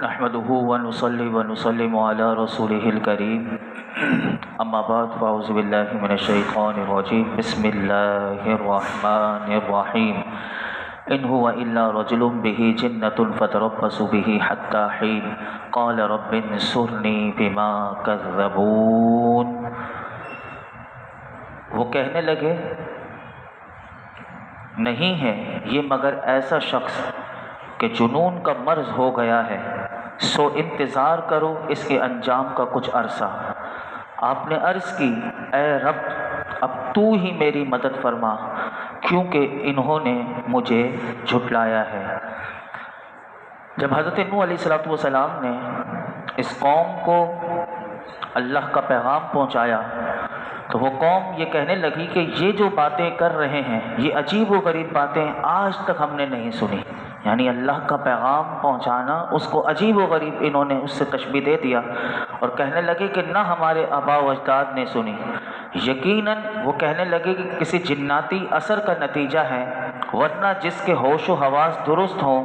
نحمده ونصلي ونسلم على رسوله الكريم اما بعد فاعوذ بالله من الشيطان الرجيم بسم الله الرحمن الرحيم ان هو الا رجل به جنة فتربصوا به حتى حين قال رب انصرني بما كذبون۔ وہ کہنے لگے نہیں ہے یہ مگر ایسا شخص کہ جنون کا مرض ہو گیا ہے، سو انتظار کرو اس کے انجام کا کچھ عرصہ۔ آپ نے عرض کی اے رب اب تو ہی میری مدد فرما کیونکہ انہوں نے مجھے جھٹلایا ہے۔ جب حضرت نوح علیہ السلام نے اس قوم کو اللہ کا پیغام پہنچایا تو وہ قوم یہ کہنے لگی کہ یہ جو باتیں کر رہے ہیں یہ عجیب و غریب باتیں آج تک ہم نے نہیں سنی، یعنی اللہ کا پیغام پہنچانا اس کو عجیب و غریب انہوں نے اس سے تشبیہ دے دیا اور کہنے لگے کہ نہ ہمارے آباء و اجداد نے سنی۔ یقیناً وہ کہنے لگے کہ کسی جناتی اثر کا نتیجہ ہے، ورنہ جس کے ہوش و حواس درست ہوں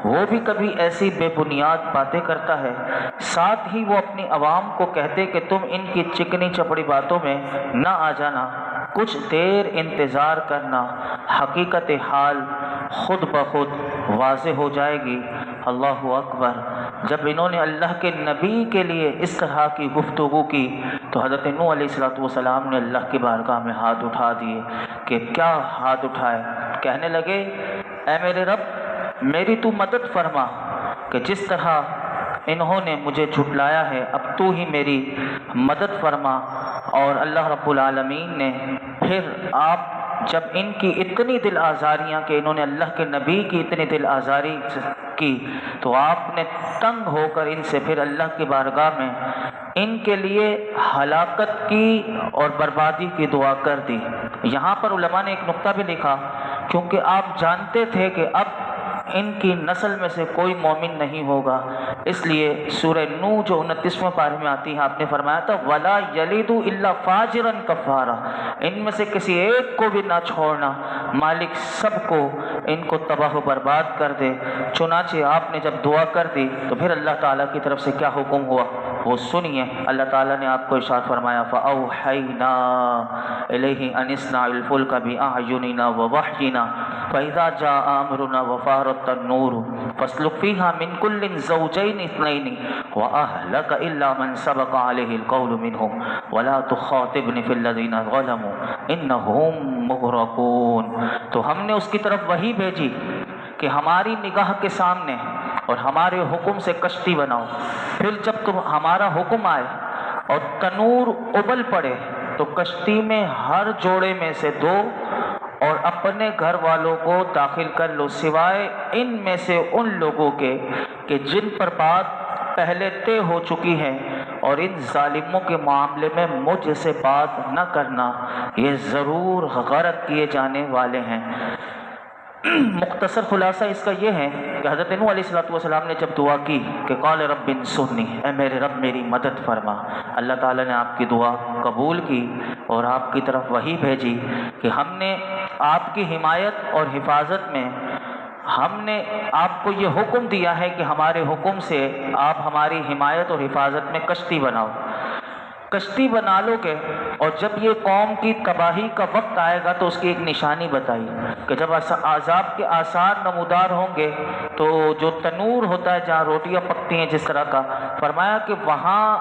وہ بھی کبھی ایسی بے بنیاد باتیں کرتا ہے۔ ساتھ ہی وہ اپنی عوام کو کہتے کہ تم ان کی چکنی چپڑی باتوں میں نہ آ جانا، کچھ دیر انتظار کرنا، حقیقت حال خود بخود واضح ہو جائے گی۔ اللہ اکبر۔ جب انہوں نے اللہ کے نبی کے لیے اس طرح کی گفتگو کی تو حضرت نوح علیہ السلام نے اللہ کی بارگاہ میں ہاتھ اٹھا دیے کہ کیا ہاتھ اٹھائے، کہنے لگے اے میرے رب میری تو مدد فرما کہ جس طرح انہوں نے مجھے جھٹلایا ہے اب تو ہی میری مدد فرما۔ اور اللہ رب العالمین نے پھر آپ جب ان کی اتنی دل آزاریاں کہ انہوں نے اللہ کے نبی کی اتنی دل آزاری کی تو آپ نے تنگ ہو کر ان سے پھر اللہ کی بارگاہ میں ان کے لیے ہلاکت کی اور بربادی کی دعا کر دی۔ یہاں پر علماء نے ایک نقطہ بھی لکھا کیونکہ آپ جانتے تھے کہ اب ان کی نسل میں سے کوئی مومن نہیں ہوگا، اس لیے سورہ نوح جو 29ویں پارے میں آتی ہے آپ نے فرمایا تھا وَلَا يَلِدُ إِلَّا فَاجِرًا كَفَّارًا، ان میں سے کسی ایک کو بھی نہ چھوڑنا، مالک سب کو ان کو تباہ و برباد کر دے۔ چنانچہ آپ نے جب دعا کر دی تو پھر اللہ تعالیٰ کی طرف سے کیا حکم ہوا وہ سنیے۔ اللہ تعالیٰ نے آپ کو ارشاد فرمایا فَأَوْحَيْنَا إِلَيْهِ أَنِ اصْنَعِ الْفُلْكَ بِأَعْيُنِنَا وَوَحْيِنَا فَإِذَا جَاءَ أَمْرُنَا وَفَارَتِ النُّورُ فَاسْلُكْ فِيهَا مِنْ كُلٍّ زَوْجَيْنِ اثْنَيْنِ وَأَهْلَكَ إِلَّا مَنْ سَبَقَ عَلَيْهِ الْقَوْلُ مِنْهُمْ وَلَا تُخَاطِبْنِ فِي الَّذِينَ ظَلَمُوا إِنَّهُمْ مُغْرَقُونَ۔ تو ہم نے اس کی طرف وحی بھیجی کہ ہماری نگاہ کے سامنے اور ہمارے حکم سے کشتی بناؤ، پھر جب تم ہمارا حکم آئے اور تنور ابل پڑے تو کشتی میں ہر جوڑے میں سے دو اور اپنے گھر والوں کو داخل کر لو سوائے ان میں سے ان لوگوں کے کہ جن پر بات پہلے طے ہو چکی ہے، اور ان ظالموں کے معاملے میں مجھ سے بات نہ کرنا، یہ ضرور غرق کیے جانے والے ہیں۔ مختصر خلاصہ اس کا یہ ہے کہ حضرت نوح علیہ السلام نے جب دعا کی کہ قال رب انصرنی، اے میرے رب میری مدد فرما، اللہ تعالیٰ نے آپ کی دعا قبول کی اور آپ کی طرف وحی بھیجی کہ ہم نے آپ کی حمایت اور حفاظت میں ہم نے آپ کو یہ حکم دیا ہے کہ ہمارے حکم سے آپ ہماری حمایت اور حفاظت میں کشتی بناؤ۔ کشتی بنا لو گے اور جب یہ قوم کی تباہی کا وقت آئے گا تو اس کی ایک نشانی بتائی کہ جب عذاب کے آثار نمودار ہوں گے تو جو تنور ہوتا ہے جہاں روٹیاں پکتی ہیں جس طرح کا، فرمایا کہ وہاں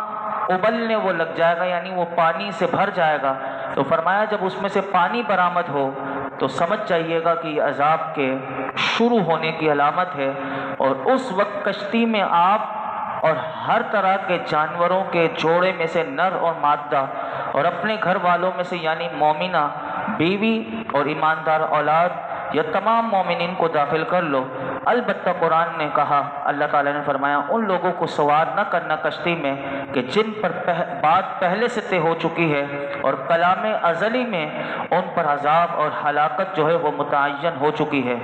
ابلنے وہ لگ جائے گا، یعنی وہ پانی سے بھر جائے گا۔ تو فرمایا جب اس میں سے پانی برآمد ہو تو سمجھ جائیے گا کہ یہ عذاب کے شروع ہونے کی علامت ہے، اور اس وقت کشتی میں آپ اور ہر طرح کے جانوروں کے جوڑے میں سے نر اور مادہ اور اپنے گھر والوں میں سے یعنی مومنہ بیوی اور ایماندار اولاد یا تمام مومنین کو داخل کر لو۔ البتہ قرآن نے کہا، اللہ تعالیٰ نے فرمایا ان لوگوں کو سوار نہ کرنا کشتی میں کہ جن پر بات پہلے سے طے ہو چکی ہے اور کلام ازلی میں ان پر عذاب اور ہلاکت جو ہے وہ متعین ہو چکی ہے۔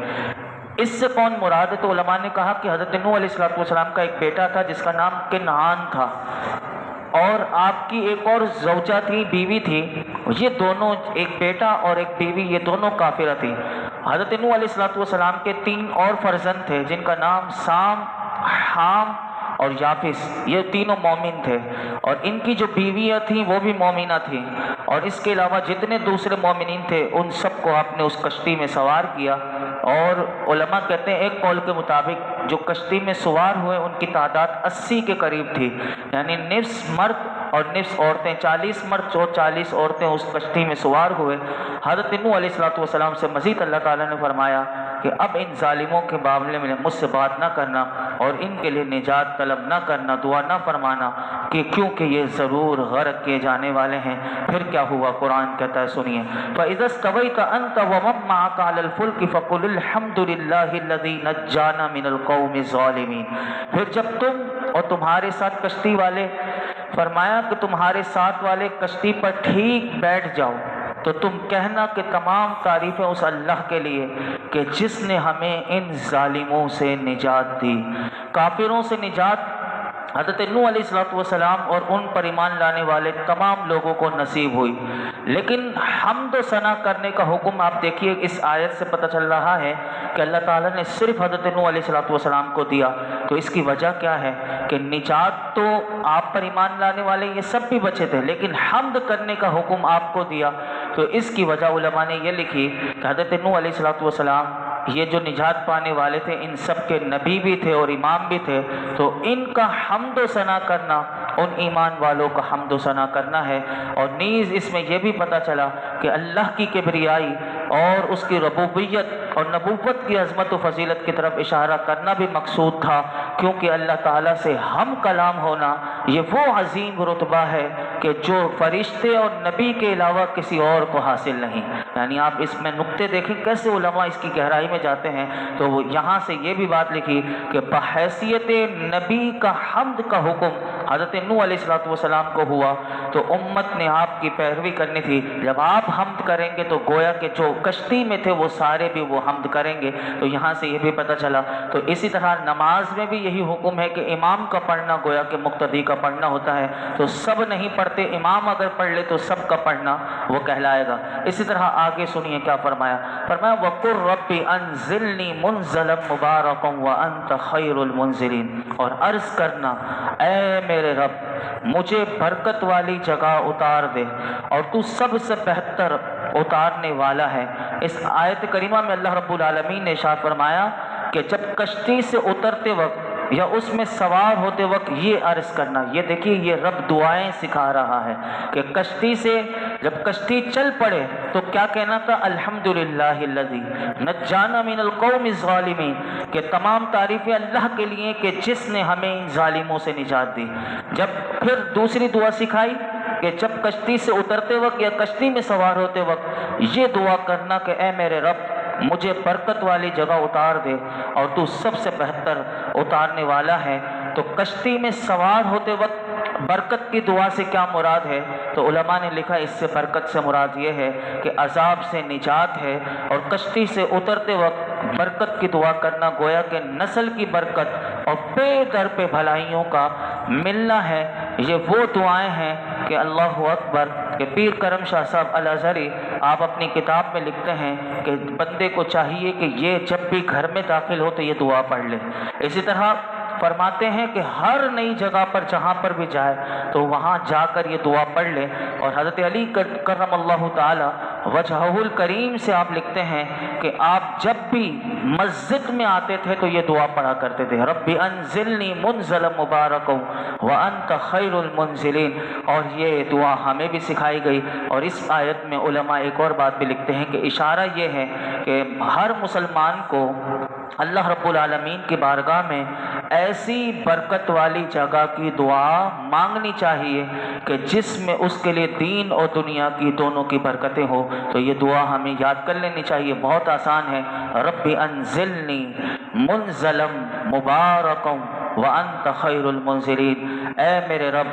اس سے کون مراد ہے؟ تو علماء نے کہا کہ حضرت نوح علیہ السلام کا ایک بیٹا تھا جس کا نام کنعان تھا، اور آپ کی ایک اور زوجہ تھی، بیوی تھی، یہ دونوں ایک بیٹا اور ایک بیوی یہ دونوں کافرہ تھی۔ حضرت نوح علیہ السلام کے 3 اور فرزند تھے جن کا نام سام، حام اور یافس، یہ تینوں مومن تھے، اور ان کی جو بیویاں تھیں وہ بھی مومنہ تھیں، اور اس کے علاوہ جتنے دوسرے مومنین تھے ان سب کو آپ نے اس کشتی میں سوار کیا۔ اور علماء کہتے ہیں ایک قول کے مطابق جو کشتی میں سوار ہوئے ان کی تعداد 80 کے قریب تھی، یعنی نصف مرد اور نصف عورتیں، 40 مرد اور 40 عورتیں اس کشتی میں سوار ہوئے۔ حضرت نوح علیہ السلام سے مزید اللہ تعالیٰ نے فرمایا کہ اب ان ظالموں کے معاملے میں مجھ سے بات نہ کرنا اور ان کے لیے نجات طلب نہ کرنا، دعا نہ فرمانا، کہ کیونکہ یہ ضرور غرق کیے جانے والے ہیں۔ پھر کیا ہوا قرآن کہتا ہے، سنیے، فَإِذَا اسْتَوَيْتَ أَنْتَ وَمَن مَّعَكَ عَلَى الْفُلْكِ فَقُلِ الْحَمْدُ لِلَّهِ الَّذِي نَجَّانَا مِنَ الْقَوْمِ الظَّالِمِينَ۔ پھر جب تم اور تمہارے ساتھ کشتی والے، فرمایا کہ تمہارے ساتھ والے کشتی پر ٹھیک بیٹھ جاؤ تو تم کہنا کہ تمام تعریفیں اس اللہ کے لیے کہ جس نے ہمیں ان ظالموں سے نجات دی۔ کافروں سے نجات حضرت نوح علیہ السلام اور ان پر ایمان لانے والے تمام لوگوں کو نصیب ہوئی، لیکن حمد و ثنا کرنے کا حکم آپ دیکھیے اس آیت سے پتہ چل رہا ہے کہ اللہ تعالیٰ نے صرف حضرت نوح علیہ السلام کو دیا۔ تو اس کی وجہ کیا ہے کہ نجات تو آپ پر ایمان لانے والے یہ سب بھی بچے تھے، لیکن حمد کرنے کا حکم آپ کو دیا۔ تو اس کی وجہ علماء نے یہ لکھی کہ حضرت نوح علیہ السلام یہ جو نجات پانے والے تھے ان سب کے نبی بھی تھے اور امام بھی تھے، تو ان کا حمد و ثنا کرنا ان ایمان والوں کا حمد و ثنا کرنا ہے۔ اور نیز اس میں یہ بھی پتہ چلا کہ اللہ کی کبریائی اور اس کی ربوبیت اور نبوت کی عظمت و فضیلت کی طرف اشارہ کرنا بھی مقصود تھا، کیونکہ اللہ تعالیٰ سے ہم کلام ہونا یہ وہ عظیم رتبہ ہے کہ جو فرشتے اور نبی کے علاوہ کسی اور کو حاصل نہیں۔ یعنی آپ اس میں نقطے دیکھیں کیسے علماء اس کی گہرائی میں جاتے ہیں۔ تو وہ یہاں سے یہ بھی بات لکھی کہ بحیثیت نبی کا حمد کا حکم حضرت نوح علیہ السلام کو ہوا، تو امت نے آپ کی پیروی کرنی تھی۔ جب آپ حمد کریں گے تو گویا کہ جو کشتی میں تھے وہ سارے بھی وہ حمد کریں گے۔ تو یہاں سے یہ بھی پتہ چلا۔ تو اسی طرح نماز میں بھی یہی حکم ہے کہ امام کا پڑھنا گویا کہ مقتدی کا پڑھنا ہوتا ہے، تو سب نہیں پڑھتے، امام اگر پڑھ لے تو سب کا پڑھنا وہ کہلائے گا۔ اسی طرح آگے سنیے کیا فرمایا، وَقُلْ رَبِّ أَنزِلْنِي مُنزَلًا مُبَارَكًا وَأَنْتَ خَيْرُ الْمُنزِلِينَ، اور عرض کرنا اے میرے رب مجھے برکت والی جگہ اتار دے اور تو سب سے بہتر اتارنے والا ہے۔ اس آیت کریمہ میں اللہ رب العالمین نے ارشاد فرمایا کہ جب کشتی سے اترتے وقت یا اس میں سوار ہوتے وقت یہ عرض کرنا، یہ دیکھیے یہ رب دعائیں سکھا رہا ہے کہ کشتی سے جب کشتی چل پڑے تو کیا کہنا تھا، الحمدللہ الذی نجانا من القوم الظالمین، کہ تمام تعریفیں اللہ کے لیے کہ جس نے ہمیں ان ظالموں سے نجات دی۔ جب پھر دوسری دعا سکھائی کہ جب کشتی سے اترتے وقت یا کشتی میں سوار ہوتے وقت یہ دعا کرنا کہ اے میرے رب مجھے برکت والی جگہ اتار دے اور تو سب سے بہتر اتارنے والا ہے۔ تو کشتی میں سوار ہوتے وقت برکت کی دعا سے کیا مراد ہے؟ تو علماء نے لکھا اس سے برکت سے مراد یہ ہے کہ عذاب سے نجات ہے، اور کشتی سے اترتے وقت برکت کی دعا کرنا گویا کہ نسل کی برکت اور پے در پہ بھلائیوں کا ملنا ہے۔ یہ وہ دعائیں ہیں کہ اللہ اکبر، کہ پیر کرم شاہ صاحب الازہری آپ اپنی کتاب میں لکھتے ہیں کہ بندے کو چاہیے کہ یہ جب بھی گھر میں داخل ہو تو یہ دعا پڑھ لے۔ اسی طرح فرماتے ہیں کہ ہر نئی جگہ پر جہاں پر بھی جائے تو وہاں جا کر یہ دعا پڑھ لے۔ اور حضرت علی کرم اللہ تعالی وجہہ الکریم سے آپ لکھتے ہیں کہ آپ جب بھی مسجد میں آتے تھے تو یہ دعا پڑھا کرتے تھے، رب انزلنی منزلا مبارکا وانت خیر المنزلین۔ اور یہ دعا ہمیں بھی سکھائی گئی۔ اور اس آیت میں علماء ایک اور بات بھی لکھتے ہیں کہ اشارہ یہ ہے کہ ہر مسلمان کو اللہ رب العالمین کی بارگاہ میں ایسی برکت والی جگہ کی دعا مانگنی چاہیے کہ جس میں اس کے لیے دین اور دنیا کی دونوں کی برکتیں ہو۔ تو یہ دعا ہمیں یاد کر لینی چاہیے، بہت آسان ہے، رب انزلنی منزلا مبارکا وانت خیر المنزلین، اے میرے رب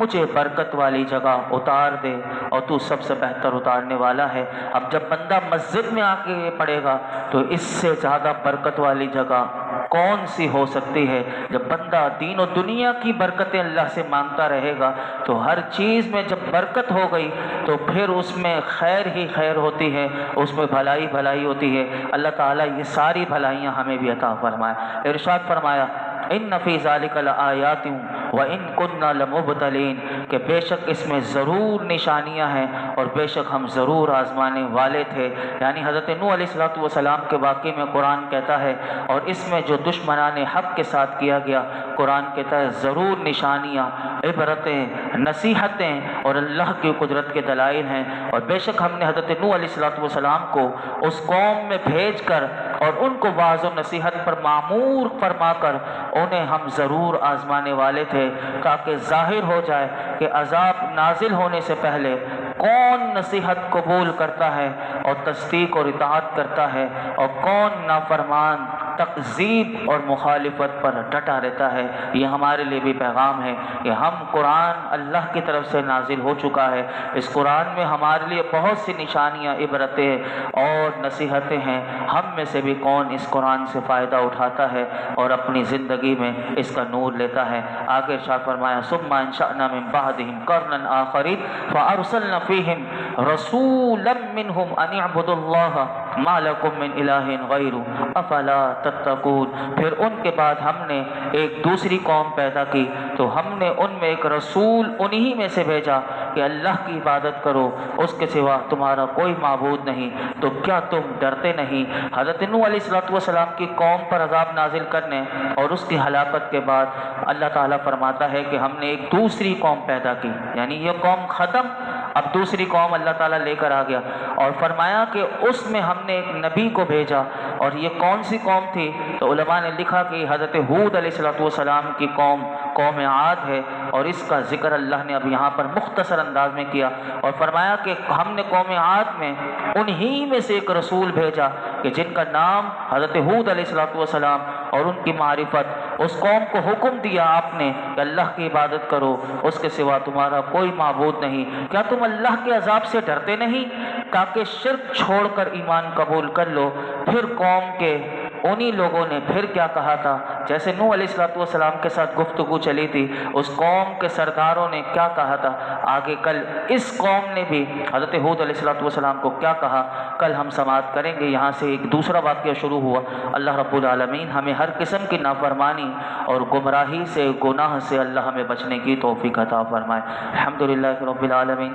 مجھے برکت والی جگہ اتار دے اور تو سب سے بہتر اتارنے والا ہے۔ اب جب بندہ مسجد میں آ کے یہ پڑھے گا تو اس سے زیادہ برکت والی جگہ کون سی ہو سکتی ہے؟ جب بندہ دین و دنیا کی برکتیں اللہ سے مانگتا رہے گا تو ہر چیز میں جب برکت ہو گئی تو پھر اس میں خیر ہی خیر ہوتی ہے، اس میں بھلائی بھلائی ہوتی ہے۔ اللہ تعالیٰ یہ ساری بھلائیاں ہمیں بھی عطا فرمائے۔ ارشاد فرمایا ان فی ذلک لآیات و ان کنا لمبتلین، کہ بے شک اس میں ضرور نشانیاں ہیں اور بے شک ہم ضرور آزمانے والے تھے۔ یعنی حضرت نوح علیہ السلام کے واقعے میں قرآن کہتا ہے، اور اس میں جو دشمنان حق کے ساتھ کیا گیا، قرآن کہتا ہے ضرور نشانیاں، عبرتیں، نصیحتیں اور اللہ کی قدرت کے دلائل ہیں۔ اور بے شک ہم نے حضرت نوح علیہ السلام کو اس قوم میں بھیج کر اور ان کو واعظ و نصیحت پر معمور فرما کر انہیں ہم ضرور آزمانے والے تھے، تاکہ ظاہر ہو جائے کہ عذاب نازل ہونے سے پہلے کون نصیحت قبول کرتا ہے اور تصدیق اور اطاعت کرتا ہے، اور کون نافرمان تکذیب اور مخالفت پر ڈٹا رہتا ہے۔ یہ ہمارے لیے بھی پیغام ہے کہ ہم قرآن اللہ کی طرف سے نازل ہو چکا ہے، اس قرآن میں ہمارے لیے بہت سی نشانیاں، عبرتیں اور نصیحتیں ہیں۔ ہم میں سے بھی کون اس قرآن سے فائدہ اٹھاتا ہے اور اپنی زندگی میں اس کا نور لیتا ہے۔ آگے ارشاد فرمایا ثم انشأنا من بعدهم قرنا آخرین فارسلنا فیہم رسولا منہم ان اعبدوا اللہ ما لکم من الہ غیرہ افلا تتقون۔ پھر ان کے بعد ہم نے ایک دوسری قوم پیدا کی تو ہم نے ان میں ایک رسول انہی میں سے بھیجا کہ اللہ کی عبادت کرو، اس کے سوا تمہارا کوئی معبود نہیں، تو کیا تم ڈرتے نہیں؟ حضرت نوح علیہ السلام کی قوم پر عذاب نازل کرنے اور اس کی ہلاکت کے بعد اللہ تعالیٰ فرماتا ہے کہ ہم نے ایک دوسری قوم پیدا کی، یعنی یہ قوم ختم، اب دوسری قوم اللہ تعالیٰ لے کر آ گیا، اور فرمایا کہ اس میں ہم نے ایک نبی کو بھیجا۔ اور یہ کون سی قوم تھی؟ تو علماء نے لکھا کہ حضرت ہود علیہ السلام کی قوم عاد ہے، اور اس کا ذکر اللہ نے اب یہاں پر مختصر انداز میں کیا، اور فرمایا کہ ہم نے قوم عاد میں انہی میں سے ایک رسول بھیجا کہ جن کا نام حضرت ہود علیہ السلام، اور ان کی معرفت، اس قوم کو حکم دیا آپ نے کہ اللہ کی عبادت کرو، اس کے سوا تمہارا کوئی معبود نہیں۔ کیا تم اللہ کے عذاب سے ڈرتے نہیں تاکہ شرک چھوڑ کر ایمان قبول کر لو؟ پھر قوم کے انہی لوگوں نے پھر کیا کہا تھا؟ جیسے نوح علیہ السلام کے ساتھ گفتگو چلی تھی، اس قوم کے سرداروں نے کیا کہا تھا، آگے کل اس قوم نے بھی حضرت ہود علیہ السلام کو کیا کہا، کل ہم سماعت کریں گے۔ یہاں سے ایک دوسرا واقعہ شروع ہوا۔ اللہ رب العالمین ہمیں ہر قسم کی نافرمانی اور گمراہی سے، گناہ سے اللہ ہمیں بچنے کی توفیق عطا فرمائے۔ الحمدللہ رب العالمین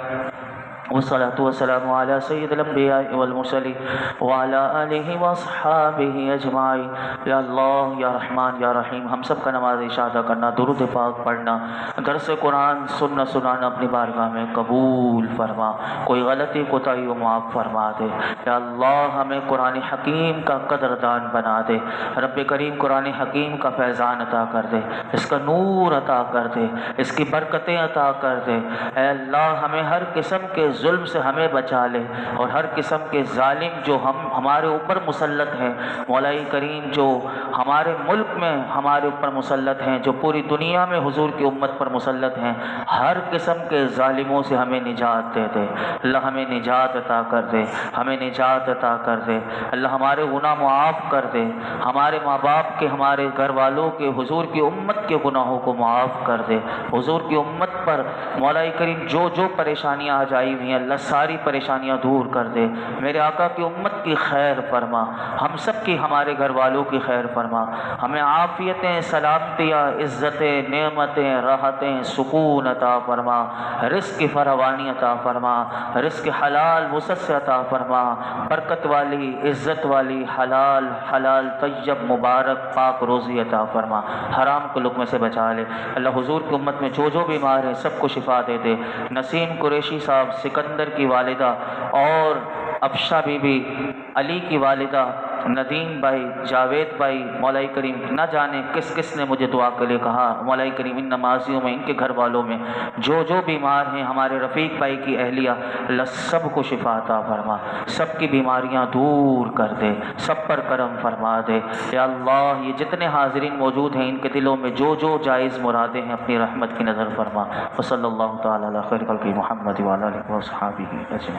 والصلاة والسلام على سید الانبیاء والمرسلین وعلى آلہ واصحابہ اجمعین۔ یا اللہ یا رحمان یا رحیم، ہم سب کا نماز عشاء ادا کرنا، درود پاک پڑھنا، درس قرآن سننا سنانا اپنی بارگاہ میں قبول فرما، کوئی غلطی کوتاہی و معاف فرما دے۔ یا اللہ ہمیں قرآن حکیم کا قدردان بنا دے۔ رب کریم قرآن حکیم کا فیضان عطا کر دے، اس کا نور عطا کر دے، اس کی برکتیں عطا کر دے۔ اے اللہ ہمیں ہر قسم کے ظلم سے ہمیں بچا لے، اور ہر قسم کے ظالم جو ہمارے اوپر مسلط ہیں، مولا کریم جو ہمارے ملک میں ہمارے اوپر مسلط ہیں، جو پوری دنیا میں حضور کی امت پر مسلط ہیں، ہر قسم کے ظالموں سے ہمیں نجات دے دے۔ اللہ ہمیں نجات عطا کر دے، ہمیں نجات عطا کر دے۔ اللہ ہمارے گناہ معاف کر دے، ہمارے ماں باپ کے، ہمارے گھر والوں کے، حضور کی امت کے گناہوں کو معاف کر دے۔ حضور کی امت پر مولا کریم جو پریشانیاں آ جائی ہوئی ہیں، اللہ ساری پریشانیاں دور کر دے۔ میرے آقا کی امت کی خیر فرما، ہم سب کی، ہمارے گھر والوں کی خیر فرما، ہمیں عافیتیں، سلامتیاں، عزتیں، نعمتیں، راحتیں، سکون عطا فرما، رزق کی فراوانی عطا فرما، رزق حلال وسعت سے عطا فرما، برکت والی، عزت والی، حلال طیب مبارک پاک روزی عطا فرما، حرام کو لقمے سے بچا لے۔ اللہ حضور کی امت میں جو بیمار ہیں سب کو شفا دے دے۔ نسیم قریشی صاحب، سکندر کی والدہ، اور افشا بی بی، علی کی والدہ، ندیم بھائی، جاوید بھائی، مولا کریم نہ جانے کس کس نے مجھے دعا کے لیے کہا، مولا کریم ان نمازیوں میں، ان کے گھر والوں میں جو بیمار ہیں، ہمارے رفیق بھائی کی اہلیہ، اللہ سب کو شفا عطا فرما، سب کی بیماریاں دور کر دے، سب پر کرم فرما دے۔ یا اللہ یہ جتنے حاضرین موجود ہیں، ان کے دلوں میں جو جائز مرادیں ہیں، اپنی رحمت کی نظر فرما۔ وصلی اللہ تعالی علی خیر خلق محمد وعلی آلہ وصحبہ اجمعین۔